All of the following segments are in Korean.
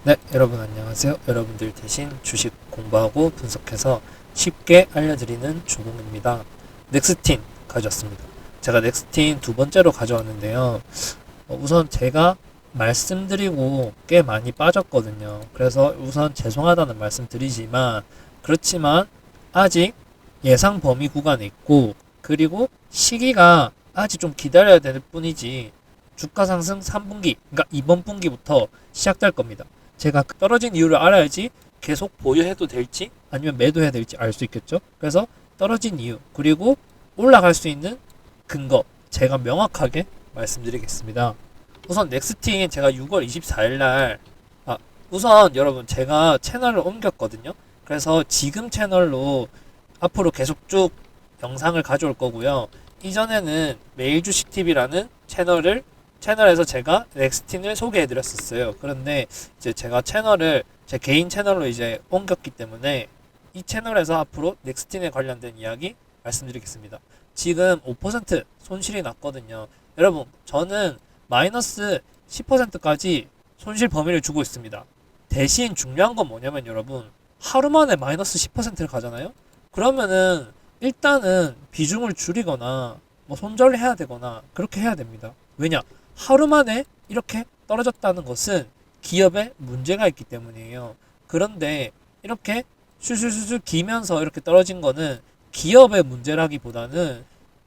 네, 여러분 안녕하세요. 여러분들 대신 주식 공부하고 분석해서 쉽게 알려드리는 주봉입니다. 넥스틴 가져왔습니다. 제가 넥스틴 두 번째로 가져왔는데요. 우선 제가 말씀드리고 꽤 많이 빠졌거든요. 그래서 우선 죄송하다는 말씀 드리지만, 그렇지만 아직 예상 범위 구간에 있고, 그리고 시기가 아직 좀 기다려야 될 뿐이지 주가 상승 3분기, 그러니까 이번 분기부터 시작될 겁니다. 제가 떨어진 이유를 알아야지 계속 보유해도 될지 아니면 매도해야 될지 알 수 있겠죠. 그래서 떨어진 이유, 그리고 올라갈 수 있는 근거 제가 명확하게 말씀드리겠습니다. 우선 넥스팅 제가 6월 24일 날 우선 여러분 제가 채널을 옮겼거든요. 그래서 지금 채널로 앞으로 계속 쭉 영상을 가져올 거고요. 이전에는 매일주식TV라는 채널에서 제가 넥스틴을 소개해 드렸었어요. 그런데 이제 제가 채널을 제 개인 채널로 이제 옮겼기 때문에 이 채널에서 앞으로 넥스틴에 관련된 이야기 말씀드리겠습니다. 지금 5% 손실이 났거든요. 여러분, 저는 마이너스 10%까지 손실 범위를 주고 있습니다. 대신 중요한 건 뭐냐면 여러분, 하루 만에 마이너스 10%를 가잖아요? 그러면은 일단은 비중을 줄이거나 뭐 손절을 해야 되거나 그렇게 해야 됩니다. 왜냐? 하루 만에 이렇게 떨어졌다는 것은 기업에 문제가 있기 때문이에요. 그런데 이렇게 슈슈슈슈 기면서 이렇게 떨어진 거는 기업의 문제라기보다는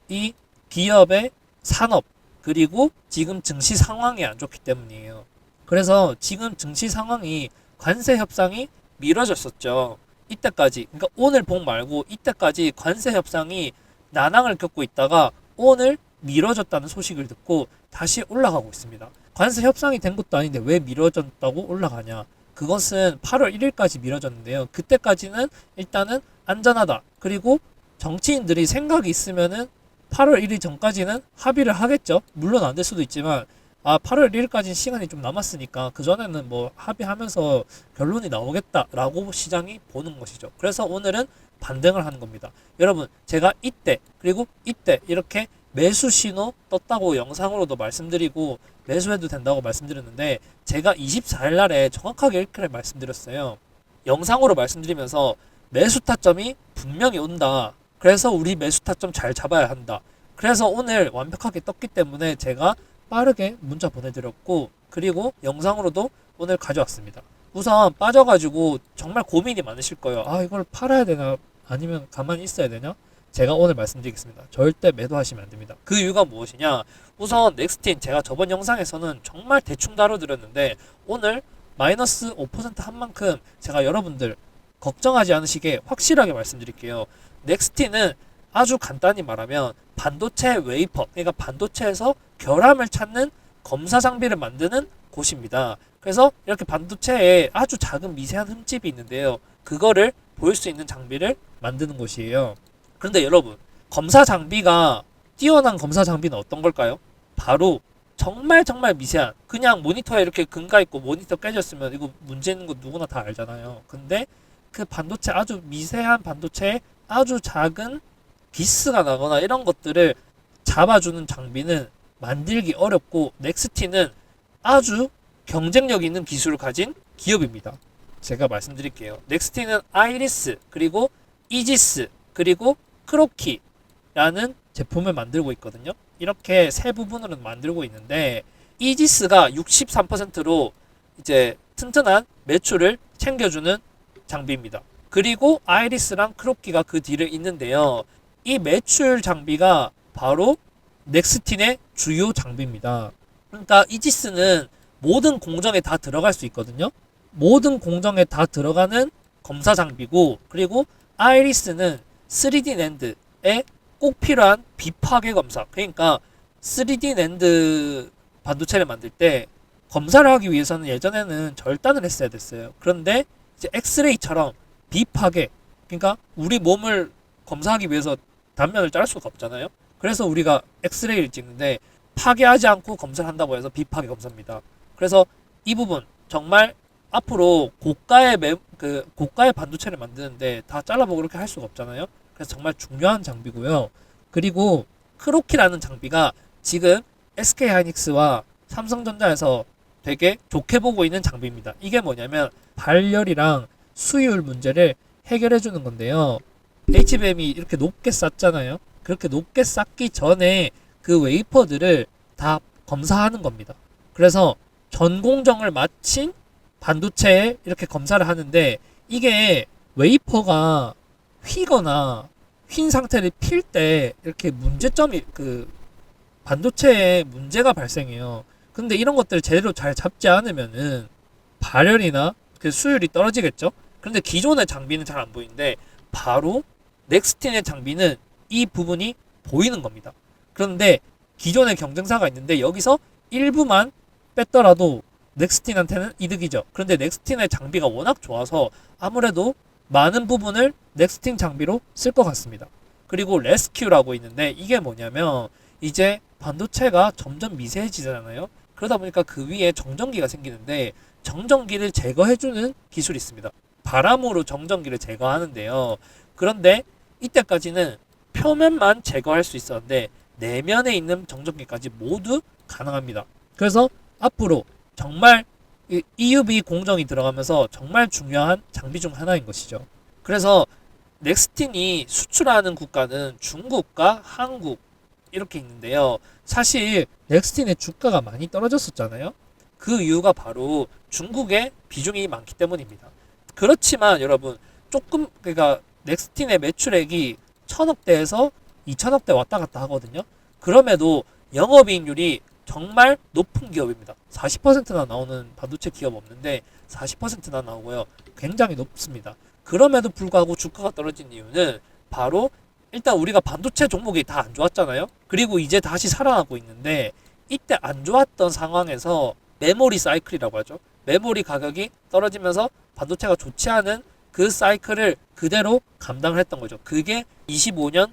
이 기업의 산업, 그리고 지금 증시 상황이 안 좋기 때문이에요. 그래서 지금 증시 상황이 관세 협상이 미뤄졌었죠. 이때까지, 그러니까 오늘 복 말고 이때까지 관세 협상이 난항을 겪고 있다가 오늘 미뤄졌다는 소식을 듣고 다시 올라가고 있습니다. 관세 협상이 된 것도 아닌데 왜 미뤄졌다고 올라가냐? 그것은 8월 1일까지 미뤄졌는데요. 그때까지는 일단은 안전하다. 그리고 정치인들이 생각이 있으면은 8월 1일 전까지는 합의를 하겠죠. 물론 안 될 수도 있지만 8월 1일까지는 시간이 좀 남았으니까 그전에는 뭐 합의하면서 결론이 나오겠다라고 시장이 보는 것이죠. 그래서 오늘은 반등을 하는 겁니다. 여러분, 제가 이때 그리고 이때 이렇게 매수 신호 떴다고 영상으로도 말씀드리고 매수해도 된다고 말씀드렸는데 제가 24일 날에 정확하게 이렇게 말씀드렸어요. 영상으로 말씀드리면서 매수 타점이 분명히 온다. 그래서 우리 매수 타점 잘 잡아야 한다. 그래서 오늘 완벽하게 떴기 때문에 제가 빠르게 문자 보내드렸고, 그리고 영상으로도 오늘 가져왔습니다. 우선 빠져가지고 정말 고민이 많으실 거예요. 이걸 팔아야 되나 아니면 가만히 있어야 되냐? 제가 오늘 말씀드리겠습니다. 절대 매도하시면 안 됩니다. 그 이유가 무엇이냐? 우선 넥스틴 제가 저번 영상에서는 정말 대충 다뤄드렸는데 오늘 마이너스 5%한 만큼 제가 여러분들 걱정하지 않으시게 확실하게 말씀드릴게요. 넥스틴은 아주 간단히 말하면 반도체 웨이퍼, 그러니까 반도체에서 결함을 찾는 검사 장비를 만드는 곳입니다. 그래서 이렇게 반도체에 아주 작은 미세한 흠집이 있는데요. 그거를 보일 수 있는 장비를 만드는 곳이에요. 그런데 여러분, 검사 장비가 뛰어난 검사 장비는 어떤 걸까요? 바로 정말 미세한, 그냥 모니터에 이렇게 금가 있고 모니터 깨졌으면 이거 문제 있는 거 누구나 다 알잖아요. 근데 그 반도체, 아주 미세한 반도체에 아주 작은 기스가 나거나 이런 것들을 잡아주는 장비는 만들기 어렵고, 넥스틴은 아주 경쟁력 있는 기술을 가진 기업입니다. 제가 말씀드릴게요. 넥스틴은 아이리스, 그리고 이지스, 그리고 크로키라는 제품을 만들고 있거든요. 이렇게 세 부분으로 만들고 있는데 이지스가 63%로 이제 튼튼한 매출을 챙겨주는 장비입니다. 그리고 아이리스랑 크로키가 그 뒤를 잇는데요. 이 매출 장비가 바로 넥스틴의 주요 장비입니다. 그러니까 이지스는 모든 공정에 다 들어갈 수 있거든요. 모든 공정에 다 들어가는 검사 장비고, 그리고 아이리스는 3D 낸드에 꼭 필요한 비파괴 검사, 그러니까 3D 낸드 반도체를 만들 때 검사를 하기 위해서는 예전에는 절단을 했어야 됐어요. 그런데 이제 엑스레이처럼 비파괴, 그러니까 우리 몸을 검사하기 위해서 단면을 짤 수가 없잖아요. 그래서 우리가 엑스레이를 찍는데 파괴하지 않고 검사를 한다고 해서 비파괴 검사입니다. 그래서 이 부분 정말 앞으로 고가의 반도체를 만드는데 다 잘라보고 그렇게 할 수가 없잖아요. 그래서 정말 중요한 장비고요. 그리고 크로키라는 장비가 지금 SK 하이닉스와 삼성전자에서 되게 좋게 보고 있는 장비입니다. 이게 뭐냐면 발열이랑 수율 문제를 해결해 주는 건데요. HBM이 이렇게 높게 쌌잖아요. 그렇게 높게 쌓기 전에 그 웨이퍼들을 다 검사하는 겁니다. 그래서 전공정을 마친 반도체에 이렇게 검사를 하는데, 이게 웨이퍼가 휘거나 휜 상태를 필 때 이렇게 문제점이, 반도체에 문제가 발생해요. 근데 이런 것들을 제대로 잘 잡지 않으면은 발열이나 그 수율이 떨어지겠죠. 그런데 기존의 장비는 잘 안 보이는데 바로 넥스틴의 장비는 이 부분이 보이는 겁니다. 그런데 기존의 경쟁사가 있는데 여기서 일부만 뺐더라도 넥스틴한테는 이득이죠. 그런데 넥스틴의 장비가 워낙 좋아서 아무래도 많은 부분을 넥스틴 장비로 쓸 것 같습니다. 그리고 레스큐라고 있는데 이게 뭐냐면, 이제 반도체가 점점 미세해지잖아요. 그러다 보니까 그 위에 정전기가 생기는데 정전기를 제거해주는 기술이 있습니다. 바람으로 정전기를 제거하는데요. 그런데 이때까지는 표면만 제거할 수 있었는데 내면에 있는 정전기까지 모두 가능합니다. 그래서 앞으로 정말 EUV 공정이 들어가면서 정말 중요한 장비 중 하나인 것이죠. 그래서 넥스틴이 수출하는 국가는 중국과 한국 이렇게 있는데요. 사실 넥스틴의 주가가 많이 떨어졌었잖아요. 그 이유가 바로 중국의 비중이 많기 때문입니다. 그렇지만 여러분, 그러니까 넥스틴의 매출액이 1000억대에서 2000억대 왔다 갔다 하거든요. 그럼에도 영업이익률이 정말 높은 기업입니다. 40%나 나오는 반도체 기업 없는데 40%나 나오고요. 굉장히 높습니다. 그럼에도 불구하고 주가가 떨어진 이유는 바로, 일단 우리가 반도체 종목이 다 안 좋았잖아요. 그리고 이제 다시 살아나고 있는데, 이때 안 좋았던 상황에서 메모리 사이클이라고 하죠. 메모리 가격이 떨어지면서 반도체가 좋지 않은 그 사이클을 그대로 감당을 했던 거죠. 그게 25년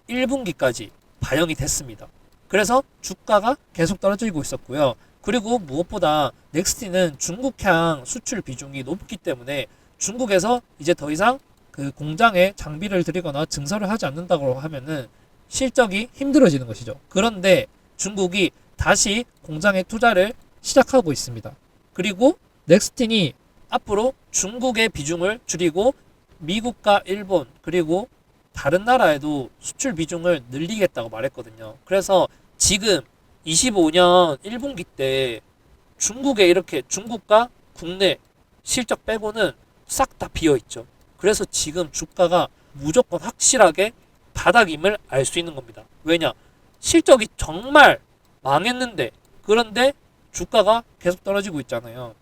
1분기까지 반영이 됐습니다. 그래서 주가가 계속 떨어지고 있었고요. 그리고 무엇보다 넥스틴은 중국향 수출 비중이 높기 때문에 중국에서 이제 더 이상 그 공장에 장비를 들이거나 증설을 하지 않는다고 하면은 실적이 힘들어지는 것이죠. 그런데 중국이 다시 공장에 투자를 시작하고 있습니다. 그리고 넥스틴이 앞으로 중국의 비중을 줄이고 미국과 일본 그리고 다른 나라에도 수출 비중을 늘리겠다고 말했거든요. 그래서 지금 25년 1분기 때 중국에 이렇게 중국과 국내 실적 빼고는 싹 다 비어 있죠. 그래서 지금 주가가 무조건 확실하게 바닥임을 알 수 있는 겁니다. 왜냐? 실적이 정말 망했는데, 그런데 주가가 계속 떨어지고 있잖아요.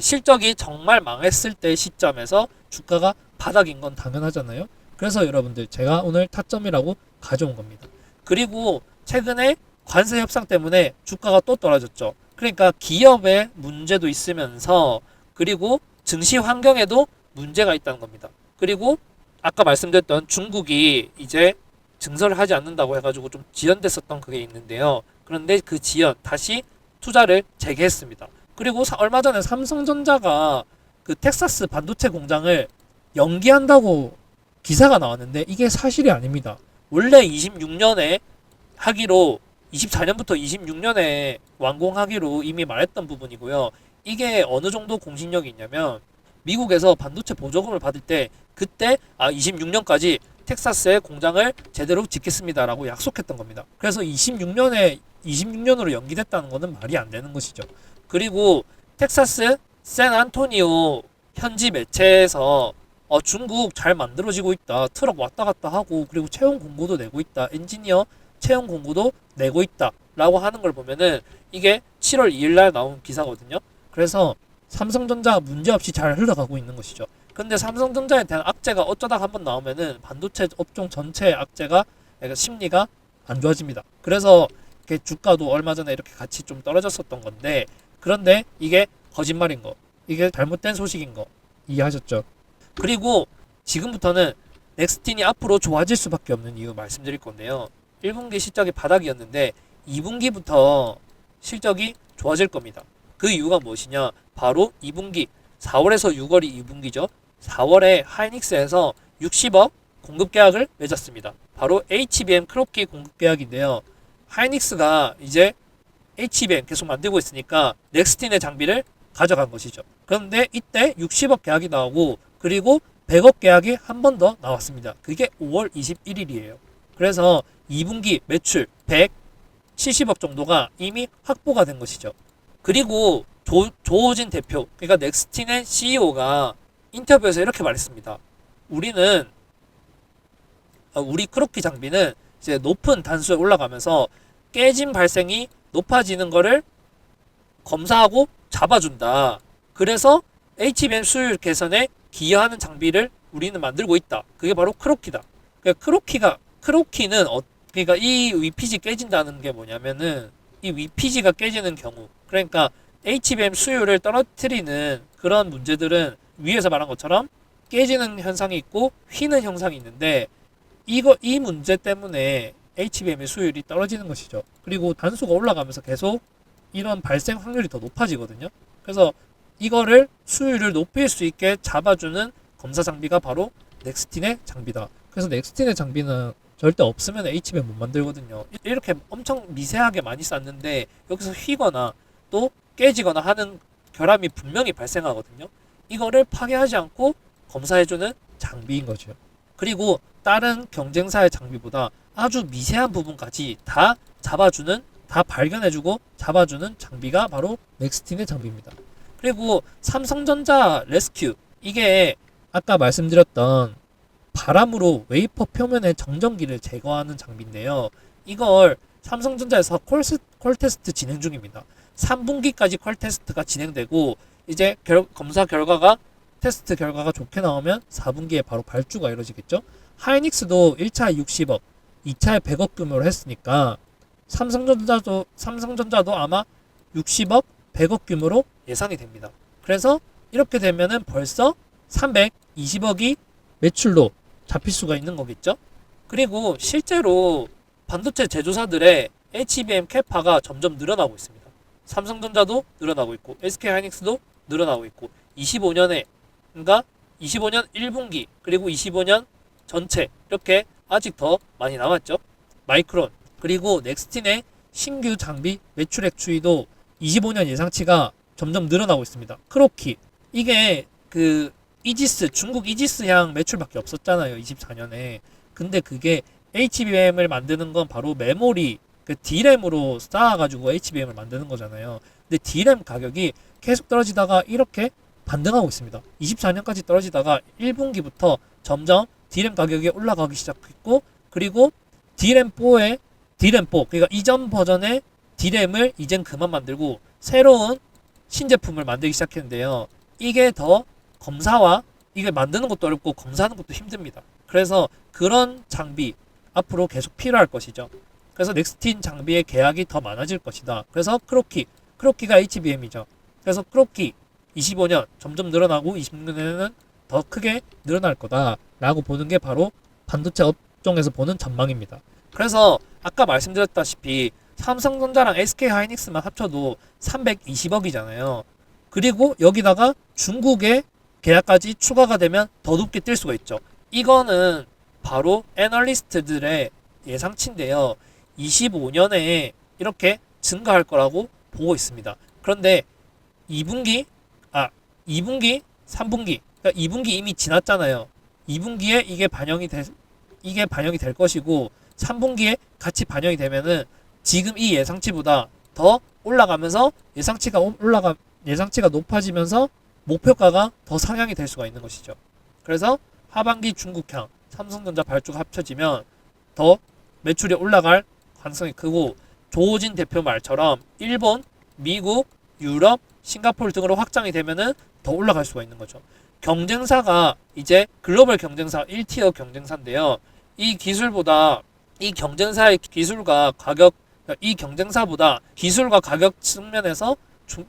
실적이 정말 망했을 때 시점에서 주가가 바닥인 건 당연하잖아요. 그래서 여러분들, 제가 오늘 타점이라고 가져온 겁니다. 그리고 최근에 관세 협상 때문에 주가가 또 떨어졌죠. 그러니까 기업의 문제도 있으면서, 그리고 증시 환경에도 문제가 있다는 겁니다. 그리고 아까 말씀드렸던 중국이 이제 증설을 하지 않는다고 해가지고 좀 지연됐었던 그게 있는데요. 그런데 그 지연 다시 투자를 재개했습니다. 그리고 얼마 전에 삼성전자가 그 텍사스 반도체 공장을 연기한다고 기사가 나왔는데 이게 사실이 아닙니다. 원래 26년에 하기로, 24년부터 26년에 완공하기로 이미 말했던 부분이고요. 이게 어느 정도 공신력이 있냐면, 미국에서 반도체 보조금을 받을 때 그때 26년까지 텍사스의 공장을 제대로 짓겠습니다라고 약속했던 겁니다. 그래서 26년으로 연기됐다는 것은 말이 안 되는 것이죠. 그리고 텍사스 샌안토니오 현지 매체에서 중국 잘 만들어지고 있다, 트럭 왔다 갔다 하고, 그리고 채용 공고도 내고 있다, 엔지니어 채용 공고도 내고 있다 라고 하는 걸 보면은 이게 7월 2일 날 나온 기사거든요. 그래서 삼성전자가 문제없이 잘 흘러가고 있는 것이죠. 근데 삼성전자에 대한 악재가 어쩌다 한번 나오면은 반도체 업종 전체의 악재가, 심리가 안 좋아집니다. 그래서 주가도 얼마 전에 이렇게 같이 좀 떨어졌었던 건데, 그런데 이게 거짓말인 거, 이게 잘못된 소식인 거 이해하셨죠? 그리고 지금부터는 넥스틴이 앞으로 좋아질 수밖에 없는 이유 말씀드릴 건데요. 1분기 실적이 바닥이었는데 2분기부터 실적이 좋아질 겁니다. 그 이유가 무엇이냐? 바로 2분기, 4월에서 6월이 2분기죠. 4월에 하이닉스에서 60억 공급 계약을 맺었습니다. 바로 HBM 크롭키 공급 계약인데요. 하이닉스가 이제 HBM 계속 만들고 있으니까 넥스틴의 장비를 가져간 것이죠. 그런데 이때 60억 계약이 나오고 그리고 100억 계약이 한 번 더 나왔습니다. 그게 5월 21일이에요. 그래서 2분기 매출 170억 정도가 이미 확보가 된 것이죠. 그리고 조호진 대표, 그러니까 넥스틴의 CEO가 인터뷰에서 이렇게 말했습니다. 우리 크로키 장비는 이제 높은 단수에 올라가면서 깨짐 발생이 높아지는 거를 검사하고 잡아준다. 그래서 HBM 수율 개선에 기여하는 장비를 우리는 만들고 있다. 그게 바로 크로키다. 그러니까 크로키는 그러니까 이 VPG 깨진다는 게 뭐냐면은 이 VPG가 깨지는 경우, 그러니까 HBM 수율을 떨어뜨리는 그런 문제들은 위에서 말한 것처럼 깨지는 현상이 있고 휘는 현상이 있는데 이 문제 때문에 HBM의 수율이 떨어지는 것이죠. 그리고 단수가 올라가면서 계속 이런 발생 확률이 더 높아지거든요. 그래서 이거를 수율을 높일 수 있게 잡아주는 검사 장비가 바로 넥스틴의 장비다. 그래서 넥스틴의 장비는 절대 없으면 HBM 못 만들거든요. 이렇게 엄청 미세하게 많이 쌌는데 여기서 휘거나 또 깨지거나 하는 결함이 분명히 발생하거든요. 이거를 파괴하지 않고 검사해주는 장비인 거죠. 그리고 다른 경쟁사의 장비보다 아주 미세한 부분까지 다 발견해주고 잡아주는 장비가 바로 넥스틴의 장비입니다. 그리고 삼성전자 레스큐, 이게 아까 말씀드렸던 바람으로 웨이퍼 표면의 정전기를 제거하는 장비인데요. 이걸 삼성전자에서 콜 테스트 진행 중입니다. 3분기까지 콜 테스트가 진행되고 이제 테스트 결과가 좋게 나오면 4분기에 바로 발주가 이루어지겠죠. 하이닉스도 1차에 60억, 2차에 100억 규모로 했으니까 삼성전자도 아마 60억, 100억 규모로 예상이 됩니다. 그래서 이렇게 되면은 벌써 320억이 매출로 잡힐 수가 있는 거겠죠. 그리고 실제로 반도체 제조사들의 HBM 캐파가 점점 늘어나고 있습니다. 삼성전자도 늘어나고 있고 SK하이닉스도 늘어나고 있고 25년에 그러니까 25년 1분기 그리고 25년 전체 이렇게 아직 더 많이 남았죠. 마이크론 그리고 넥스틴의 신규 장비 매출액 추이도 25년 예상치가 점점 늘어나고 있습니다. 크로키 이게 그 중국 이지스향 매출밖에 없었잖아요. 24년에. 근데 그게 HBM을 만드는 건 바로 메모리 D램으로 쌓아가지고 HBM을 만드는 거잖아요. 근데 D램 가격이 계속 떨어지다가 이렇게 반등하고 있습니다. 24년까지 떨어지다가 1분기부터 점점 D램 가격이 올라가기 시작했고 그리고 D램4 그러니까 이전 버전의 D램을 이젠 그만 만들고 새로운 신제품을 만들기 시작했는데요. 이게 더 이게 만드는 것도 어렵고 검사하는 것도 힘듭니다. 그래서 그런 장비 앞으로 계속 필요할 것이죠. 그래서 넥스틴 장비의 계약이 더 많아질 것이다. 그래서 크로키가 HBM이죠. 그래서 크로키 25년 점점 늘어나고 26년에는 더 크게 늘어날 거다라고 보는 게 바로 반도체 업종에서 보는 전망입니다. 그래서 아까 말씀드렸다시피 삼성전자랑 SK하이닉스만 합쳐도 320억이잖아요. 그리고 여기다가 중국의 계약까지 추가가 되면 더 높게 뛸 수가 있죠. 이거는 바로 애널리스트들의 예상치인데요. 25년에 이렇게 증가할 거라고 보고 있습니다. 그런데 2분기, 3분기, 그러니까 2분기 이미 지났잖아요. 2분기에 이게 반영이 될 것이고 3분기에 같이 반영이 되면은 지금 이 예상치보다 더 올라가면서 예상치가 높아지면서 목표가가 더 상향이 될 수가 있는 것이죠. 그래서 하반기 중국향, 삼성전자 발주가 합쳐지면 더 매출이 올라갈 가능성이 크고 조호진 대표 말처럼 일본, 미국, 유럽, 싱가포르 등으로 확장이 되면은 더 올라갈 수가 있는 거죠. 경쟁사가 이제 글로벌 경쟁사 1티어 경쟁사인데요. 이 경쟁사보다 기술과 가격 측면에서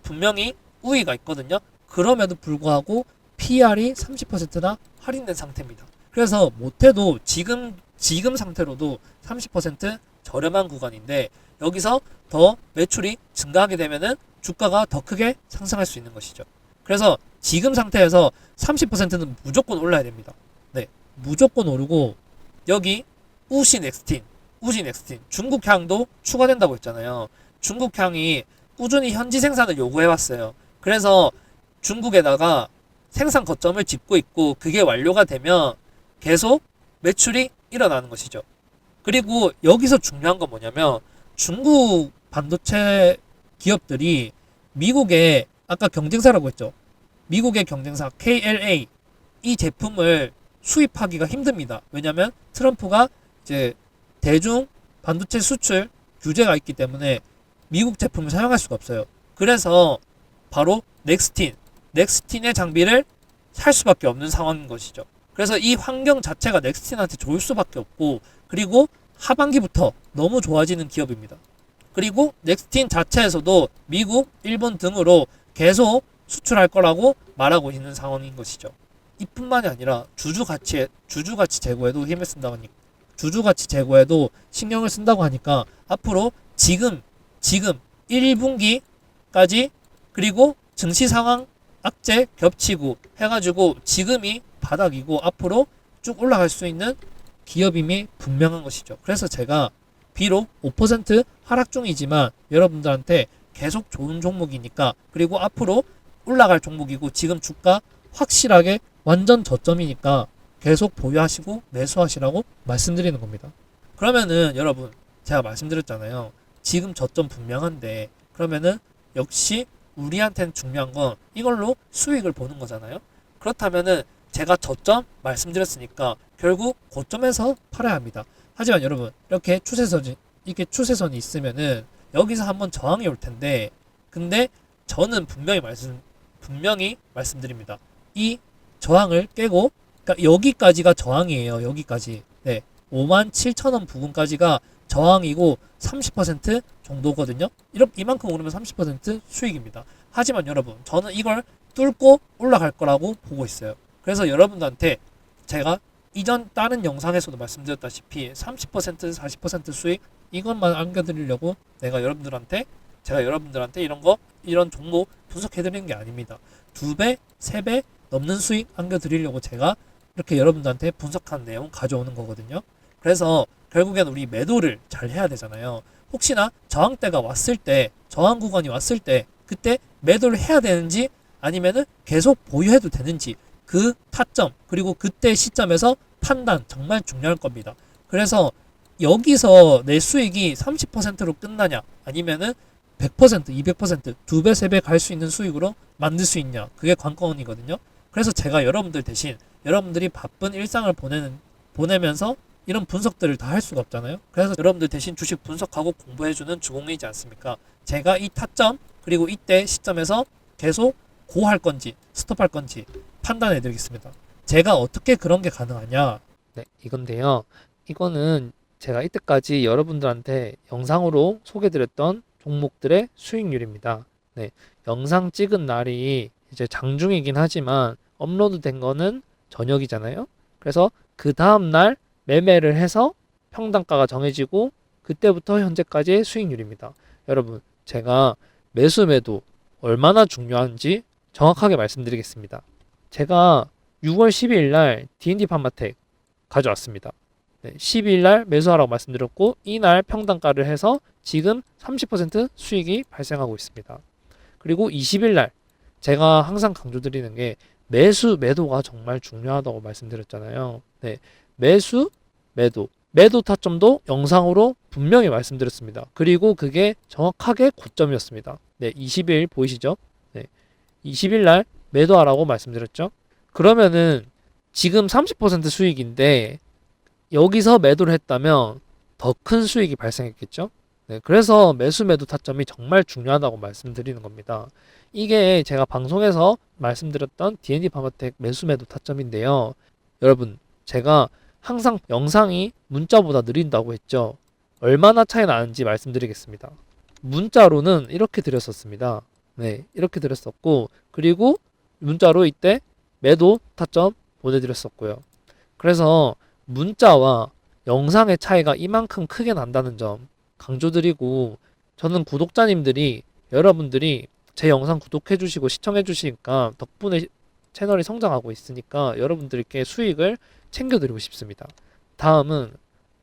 분명히 우위가 있거든요. 그럼에도 불구하고 PR이 30%나 할인된 상태입니다. 그래서 못해도 지금 상태로도 30% 저렴한 구간인데 여기서 더 매출이 증가하게 되면은 주가가 더 크게 상승할 수 있는 것이죠. 그래서 지금 상태에서 30%는 무조건 올라야 됩니다. 네, 무조건 오르고 여기 우시 넥스틴 중국향도 추가된다고 했잖아요. 중국향이 꾸준히 현지 생산을 요구해왔어요. 그래서 중국에다가 생산 거점을 짓고 있고 그게 완료가 되면 계속 매출이 일어나는 것이죠. 그리고 여기서 중요한 건 뭐냐면 중국 반도체 기업들이 미국의 아까 경쟁사라고 했죠. 미국의 경쟁사 KLA 이 제품을 수입하기가 힘듭니다. 왜냐하면 트럼프가 이제 대중 반도체 수출 규제가 있기 때문에 미국 제품을 사용할 수가 없어요. 그래서 바로 넥스틴의 장비를 살 수밖에 없는 상황인 것이죠. 그래서 이 환경 자체가 넥스틴한테 좋을 수밖에 없고 그리고 하반기부터 너무 좋아지는 기업입니다. 그리고 넥스틴 자체에서도 미국, 일본 등으로 계속 수출할 거라고 말하고 있는 상황인 것이죠. 이뿐만이 아니라 주주가치 제고에도 힘을 쓴다고 하니까 주주가치 제고에도 신경을 쓴다고 하니까 앞으로 지금 1분기까지 그리고 증시 상황 악재 겹치고 해가지고 지금이 바닥이고 앞으로 쭉 올라갈 수 있는 기업임이 분명한 것이죠. 그래서 제가 비록 5% 하락 중이지만 여러분들한테 계속 좋은 종목이니까 그리고 앞으로 올라갈 종목이고 지금 주가 확실하게 완전 저점이니까 계속 보유하시고 매수하시라고 말씀드리는 겁니다. 그러면은 여러분 제가 말씀드렸잖아요. 지금 저점 분명한데 그러면은 역시 우리한테는 중요한 건 이걸로 수익을 보는 거잖아요. 그렇다면은 제가 저점 말씀드렸으니까 결국 고점에서 팔아야 합니다. 하지만 여러분 이렇게 추세선이 있으면은 여기서 한번 저항이 올 텐데 근데 저는 분명히 말씀드립니다. 이 저항을 깨고 그러니까 여기까지가 저항이에요. 여기까지. 네. 57,000원 부근까지가 저항이고 30% 정도거든요. 이만큼 오르면 30% 수익입니다. 하지만 여러분 저는 이걸 뚫고 올라갈 거라고 보고 있어요. 그래서 여러분들한테 제가 이전 다른 영상에서도 말씀드렸다시피 30% 40% 수익 이것만 안겨드리려고 제가 여러분들한테 이런 종목 분석해드리는 게 아닙니다. 2배, 3배 넘는 수익 안겨드리려고 제가 이렇게 여러분들한테 분석한 내용 가져오는 거거든요. 그래서 결국엔 우리 매도를 잘 해야 되잖아요. 혹시나 저항대가 왔을 때, 저항 구간이 왔을 때 그때 매도를 해야 되는지 아니면은 계속 보유해도 되는지 그 타점 그리고 그때 시점에서 판단 정말 중요할 겁니다. 그래서 여기서 내 수익이 30%로 끝나냐 아니면은 100%, 200%, 2배, 3배 갈 수 있는 수익으로 만들 수 있냐 그게 관건이거든요. 그래서 제가 여러분들 대신 여러분들이 바쁜 일상을 보내면서 이런 분석들을 다 할 수가 없잖아요. 그래서 여러분들 대신 주식 분석하고 공부해주는 주공이지 않습니까? 제가 이 타점 그리고 이때 시점에서 계속 고할 건지 스톱할 건지 판단해 드리겠습니다. 제가 어떻게 그런 게 가능하냐? 네, 이건데요. 이거는 제가 이때까지 여러분들한테 영상으로 소개드렸던 종목들의 수익률입니다. 네, 영상 찍은 날이 이제 장중이긴 하지만 업로드 된 거는 저녁이잖아요. 그래서 그 다음날 매매를 해서 평단가가 정해지고 그때부터 현재까지의 수익률입니다. 여러분 제가 매수 매도 얼마나 중요한지 정확하게 말씀드리겠습니다. 제가 6월 12일 날 D&D 판마텍 가져왔습니다. 네, 12일 날 매수하라고 말씀드렸고 이날 평단가를 해서 지금 30% 수익이 발생하고 있습니다. 그리고 20일 날 제가 항상 강조드리는 게 매수 매도가 정말 중요하다고 말씀드렸잖아요. 네, 매수 매도 타점도 영상으로 분명히 말씀드렸습니다. 그리고 그게 정확하게 고점이었습니다. 네, 20일 보이시죠? 네, 20일 날 매도하라고 말씀드렸죠. 그러면은 지금 30% 수익인데 여기서 매도를 했다면 더 큰 수익이 발생했겠죠. 네, 그래서 매수 매도 타점이 정말 중요하다고 말씀드리는 겁니다. 이게 제가 방송에서 말씀드렸던 D&D 파마텍 매수 매도 타점인데요. 여러분 제가 항상 영상이 문자보다 느린다고 했죠. 얼마나 차이 나는지 말씀드리겠습니다. 문자로는 이렇게 드렸었습니다. 네, 이렇게 드렸었고 그리고 문자로 이때 매도 타점 보내드렸었고요. 그래서 문자와 영상의 차이가 이만큼 크게 난다는 점 강조드리고 저는 구독자님들이 여러분들이 제 영상 구독해주시고 시청해주시니까 덕분에 채널이 성장하고 있으니까 여러분들께 수익을 챙겨드리고 싶습니다. 다음은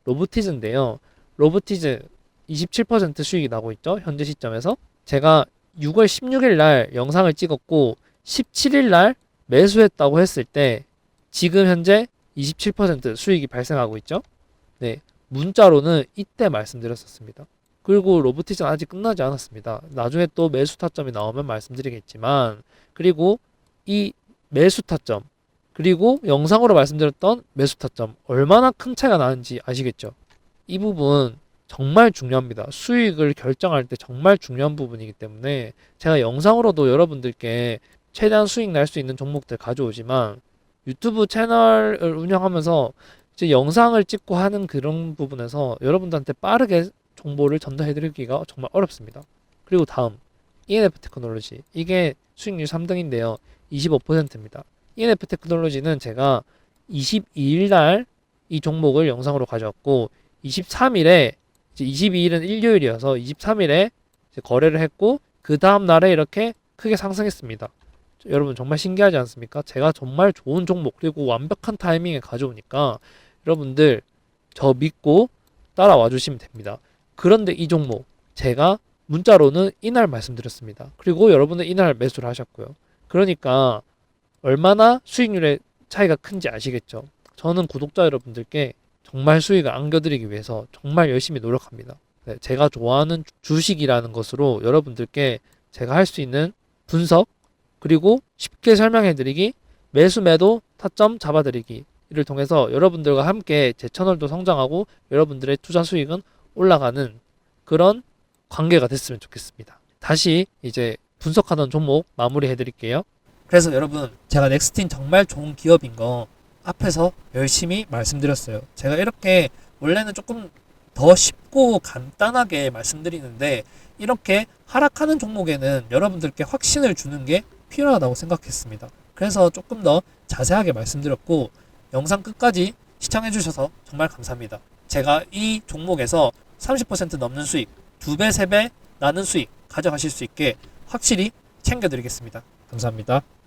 로보티즈인데요. 로보티즈 27% 수익이 나고 있죠. 현재 시점에서. 제가 6월 16일 날 영상을 찍었고 17일 날 매수했다고 했을 때 지금 현재 27% 수익이 발생하고 있죠. 네, 문자로는 이때 말씀드렸었습니다. 그리고 로보티즈는 아직 끝나지 않았습니다. 나중에 또 매수 타점이 나오면 말씀드리겠지만, 그리고 이 매수 타점, 그리고 영상으로 말씀드렸던 매수 타점 얼마나 큰 차이가 나는지 아시겠죠? 이 부분 정말 중요합니다. 수익을 결정할 때 정말 중요한 부분이기 때문에 제가 영상으로도 여러분들께 최대한 수익 날 수 있는 종목들 가져오지만 유튜브 채널을 운영하면서 이제 영상을 찍고 하는 그런 부분에서 여러분들한테 빠르게 정보를 전달해드리기가 정말 어렵습니다. 그리고 다음 ENF 테크놀로지, 이게 수익률 3등인데요. 25%입니다. ENF 테크놀로지는 제가 22일 날 이 종목을 영상으로 가져왔고 23일에 이제 22일은 일요일이어서 23일에 이제 거래를 했고 그 다음 날에 이렇게 크게 상승했습니다. 여러분 정말 신기하지 않습니까? 제가 정말 좋은 종목 그리고 완벽한 타이밍에 가져오니까 여러분들 저 믿고 따라와 주시면 됩니다. 그런데 이 종목 제가 문자로는 이날 말씀드렸습니다. 그리고 여러분은 이날 매수를 하셨고요. 그러니까 얼마나 수익률의 차이가 큰지 아시겠죠? 저는 구독자 여러분들께 정말 수익을 안겨드리기 위해서 정말 열심히 노력합니다. 네, 제가 좋아하는 주식이라는 것으로 여러분들께 제가 할 수 있는 분석, 그리고 쉽게 설명해드리기, 매수 매도 타점 잡아드리기, 이를 통해서 여러분들과 함께 제 채널도 성장하고 여러분들의 투자 수익은 올라가는 그런 관계가 됐으면 좋겠습니다. 다시 이제 분석하던 종목 마무리해드릴게요. 그래서 여러분, 제가 넥스틴 정말 좋은 기업인 거 앞에서 열심히 말씀드렸어요. 제가 이렇게 원래는 조금 더 쉽고 간단하게 말씀드리는데 이렇게 하락하는 종목에는 여러분들께 확신을 주는 게 필요하다고 생각했습니다. 그래서 조금 더 자세하게 말씀드렸고 영상 끝까지 시청해 주셔서 정말 감사합니다. 제가 이 종목에서 30% 넘는 수익, 2배, 3배 나는 수익 가져가실 수 있게 확실히 챙겨드리겠습니다. 감사합니다.